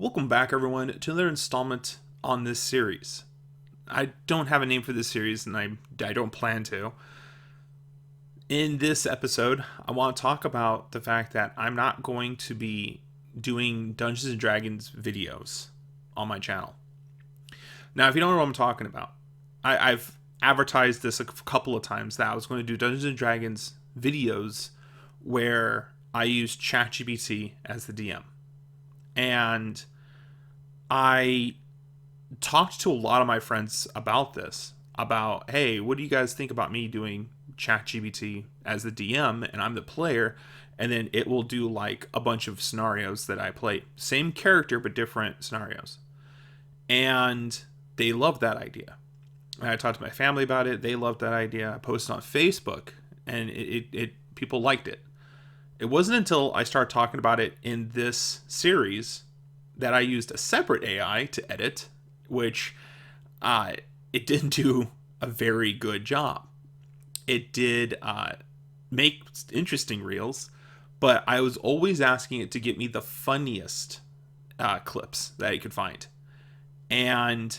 Welcome back, everyone, to another installment on this series. I don't have a name for this series, and I don't plan to. In this episode, I want to talk about the fact that I'm not going to be doing Dungeons and Dragons videos on my channel. Now, if you don't know what I'm talking about, I've advertised this a couple of times that I was going to do Dungeons and Dragons videos where I use ChatGPT as the DM. And I talked to a lot of my friends about this. About, hey, what do you guys think about me doing ChatGPT as the DM and I'm the player, and then it will do like a bunch of scenarios that I play. Same character, but different scenarios. And they loved that idea. And I talked to my family about it. They loved that idea. I posted on Facebook, and it people liked it. It wasn't until I started talking about it in this series that I used a separate AI to edit, which it didn't do a very good job. It did make interesting reels, but I was always asking it to get me the funniest clips that it could find. And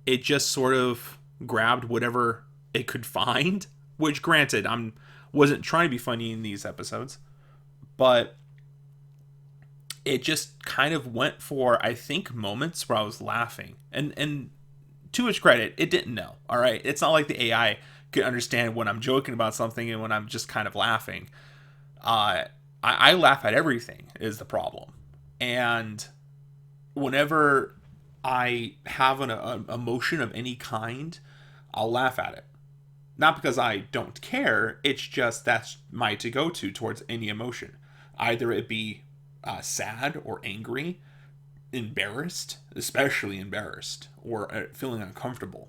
it just sort of grabbed whatever it could find, which granted, wasn't trying to be funny in these episodes, but it just kind of went for, I think, moments where I was laughing. And to its credit, it didn't know. All right. It's not like the AI could understand when I'm joking about something and when I'm just kind of laughing. I laugh at everything is the problem. And whenever I have an emotion of any kind, I'll laugh at it. Not because I don't care. It's just that's my to-go-to towards any emotion. Either it be sad or angry, embarrassed, especially embarrassed, or feeling uncomfortable.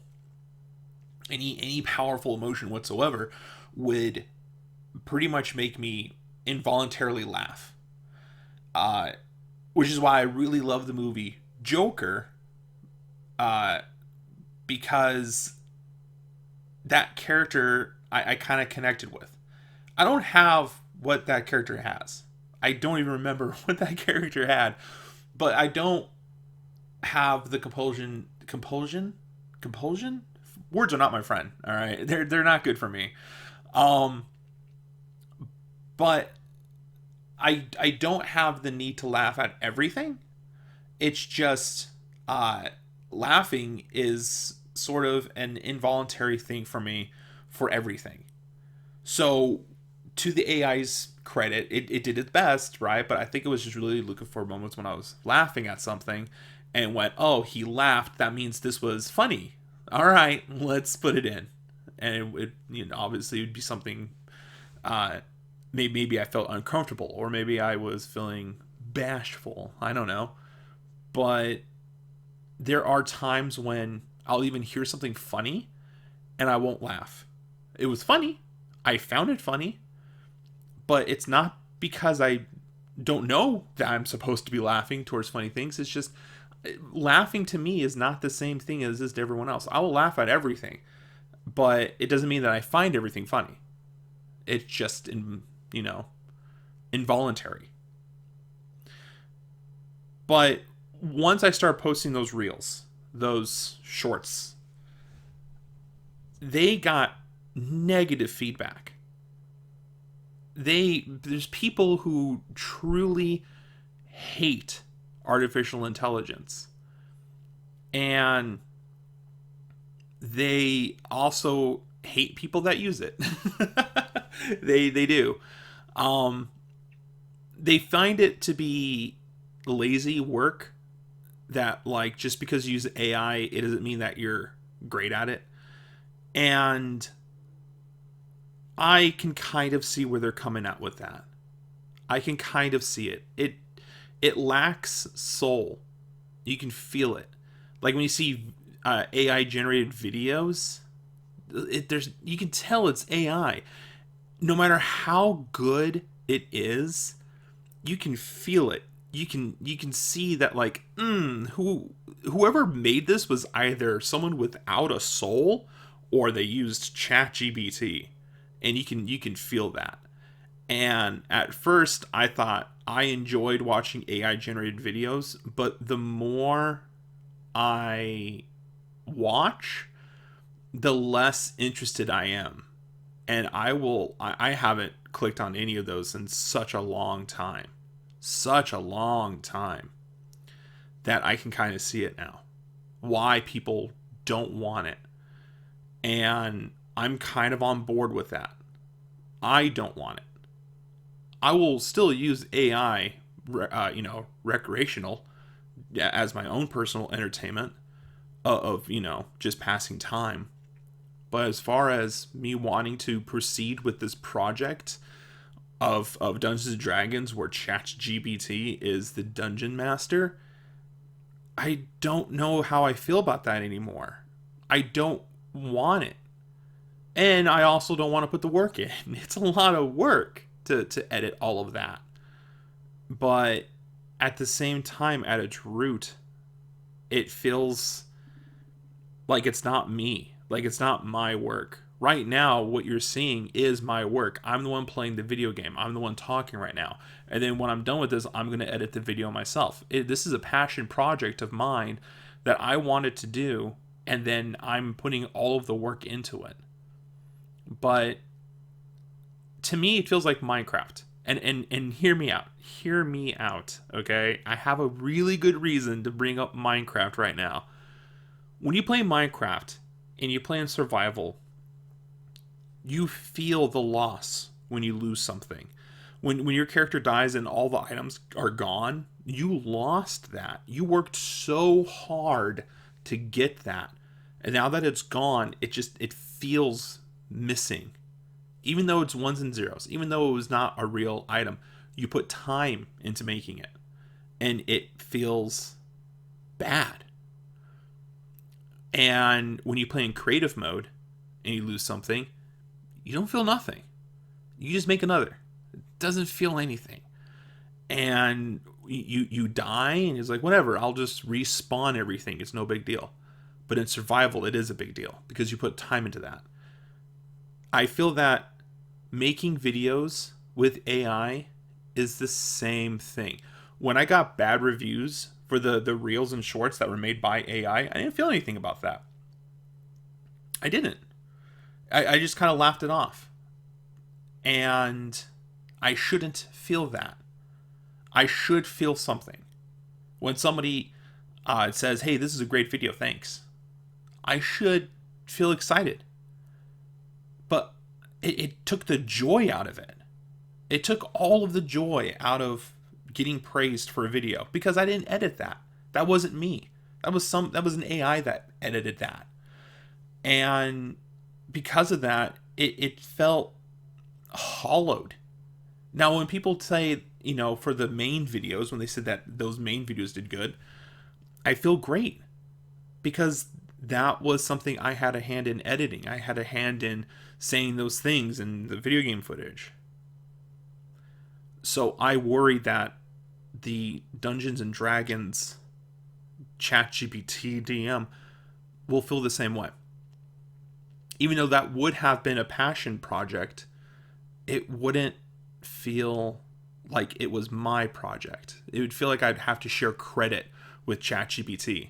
Any powerful emotion whatsoever would pretty much make me involuntarily laugh. Which is why I really love the movie Joker, because that character I kind of connected with. I don't have what that character has. I don't even remember what that character had, but I don't have the compulsion. Words are not my friend. All right, they're not good for me. Um, but I don't have the need to laugh at everything. It's just laughing is sort of an involuntary thing for me for everything. So, to the AI's credit, it did its best, right? But I think it was just really looking for moments when I was laughing at something and went, oh, he laughed. That means this was funny. All right, let's put it in. And obviously it would be something, maybe I felt uncomfortable, or maybe I was feeling bashful. I don't know. But there are times when I'll even hear something funny and I won't laugh. It was funny. I found it funny, but it's not because I don't know that I'm supposed to be laughing towards funny things. It's just laughing to me is not the same thing as this to everyone else. I will laugh at everything, but it doesn't mean that I find everything funny. It's just involuntary. But once I start posting those reels, those shorts, they got negative feedback. There's people who truly hate artificial intelligence, and they also hate people that use it. They do. They find it to be lazy work, that like just because you use AI, it doesn't mean that you're great at it. And I can kind of see where they're coming at with that. I can kind of see it. It lacks soul. You can feel it. Like when you see AI generated videos, you can tell it's AI. No matter how good it is, you can feel it. You can see that like whoever made this was either someone without a soul or they used ChatGPT, and you can feel that. And at first, I thought I enjoyed watching AI generated videos, but the more I watch, the less interested I am. And I haven't clicked on any of those in such a long time. Such a long time that I can kind of see it now. Why people don't want it. And I'm kind of on board with that. I don't want it. I will still use AI, recreational, as my own personal entertainment of just passing time. But as far as me wanting to proceed with this project of Dungeons and Dragons, where ChatGPT is the dungeon master, I don't know how I feel about that anymore. I don't want it. And I also don't want to put the work in. It's a lot of work to edit all of that. But at the same time, at its root, it feels like it's not me. Like it's not my work. Right now, what you're seeing is my work. I'm the one playing the video game. I'm the one talking right now. And then when I'm done with this, I'm going to edit the video myself. This is a passion project of mine that I wanted to do, and then I'm putting all of the work into it. But to me, it feels like Minecraft. And hear me out. Hear me out, okay? I have a really good reason to bring up Minecraft right now. When you play Minecraft and you play in survival, you feel the loss when you lose something. When your character dies and all the items are gone, you lost that. You worked so hard to get that. And now that it's gone, it feels missing. Even though it's ones and zeros, even though it was not a real item, you put time into making it. And it feels bad. And when you play in creative mode and you lose something, you don't feel nothing. You just make another. It doesn't feel anything. And you die and it's like, whatever, I'll just respawn everything. It's no big deal. But in survival, it is a big deal because you put time into that. I feel that making videos with AI is the same thing. When I got bad reviews for the reels and shorts that were made by AI, I didn't feel anything about that. I didn't. I just kind of laughed it off. And I shouldn't feel that. I should feel something. When somebody says, hey, this is a great video, thanks, I should feel excited. But it took the joy out of it. It took all of the joy out of getting praised for a video because I didn't edit that. That wasn't me. That was an AI that edited that. And because of that, it felt hollowed. Now, when people say, for the main videos, when they said that those main videos did good, I feel great because that was something I had a hand in editing. I had a hand in saying those things in the video game footage. So I worry that the Dungeons and Dragons ChatGPT DM will feel the same way. Even though that would have been a passion project, it wouldn't feel like it was my project. It would feel like I'd have to share credit with ChatGPT.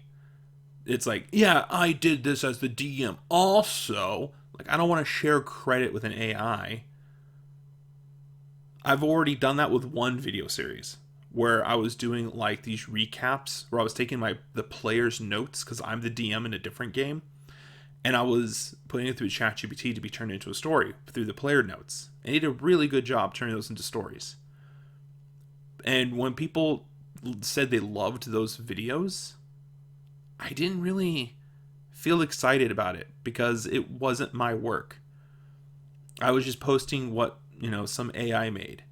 It's like, yeah, I did this as the DM. Also, like, I don't want to share credit with an AI. I've already done that with one video series where I was doing like these recaps where I was taking the player's notes because I'm the DM in a different game, and I was putting it through ChatGPT to be turned into a story through the player notes. And he did a really good job turning those into stories. And when people said they loved those videos, I didn't really feel excited about it because it wasn't my work. I was just posting what, some AI made.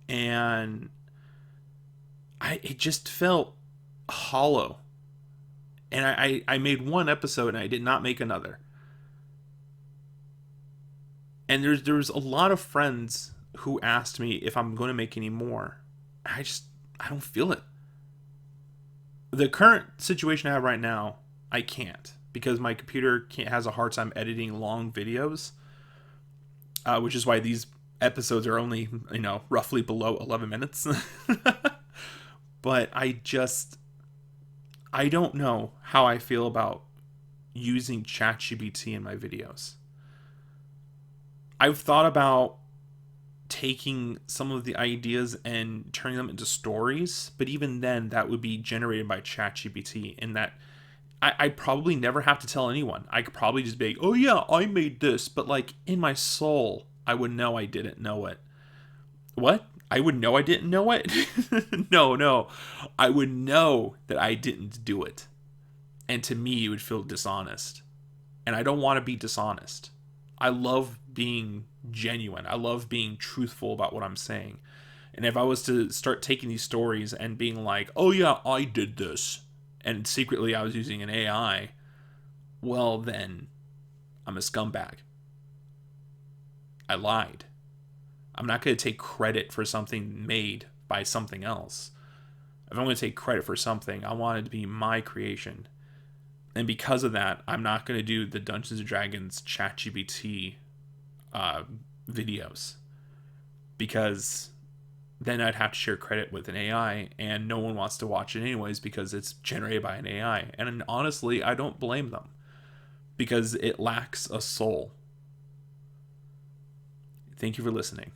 And it just felt hollow. And I made one episode and I did not make another. And there's a lot of friends who asked me if I'm going to make any more. I don't feel it. The current situation I have right now, I can't because my computer has a hard time editing long videos, which is why these episodes are only, roughly below 11 minutes. But I don't know how I feel about using ChatGPT in my videos. I've thought about taking some of the ideas and turning them into stories, but even then, that would be generated by ChatGPT, in that I'd probably never have to tell anyone. I could probably just be like, oh yeah, I made this, but like in my soul, I would know I didn't know it. What? I would know I didn't know it? No, no. I would know that I didn't do it. And to me, it would feel dishonest. And I don't want to be dishonest. I love being genuine. I love being truthful about what I'm saying. And if I was to start taking these stories and being like, oh yeah, I did this, and secretly I was using an AI, well then, I'm a scumbag. I lied. I'm not going to take credit for something made by something else. If I'm going to take credit for something, I want it to be my creation. And because of that, I'm not going to do the Dungeons and Dragons ChatGPT videos, because then I'd have to share credit with an AI, and no one wants to watch it anyways because it's generated by an AI. And honestly, I don't blame them, because it lacks a soul. Thank you for listening.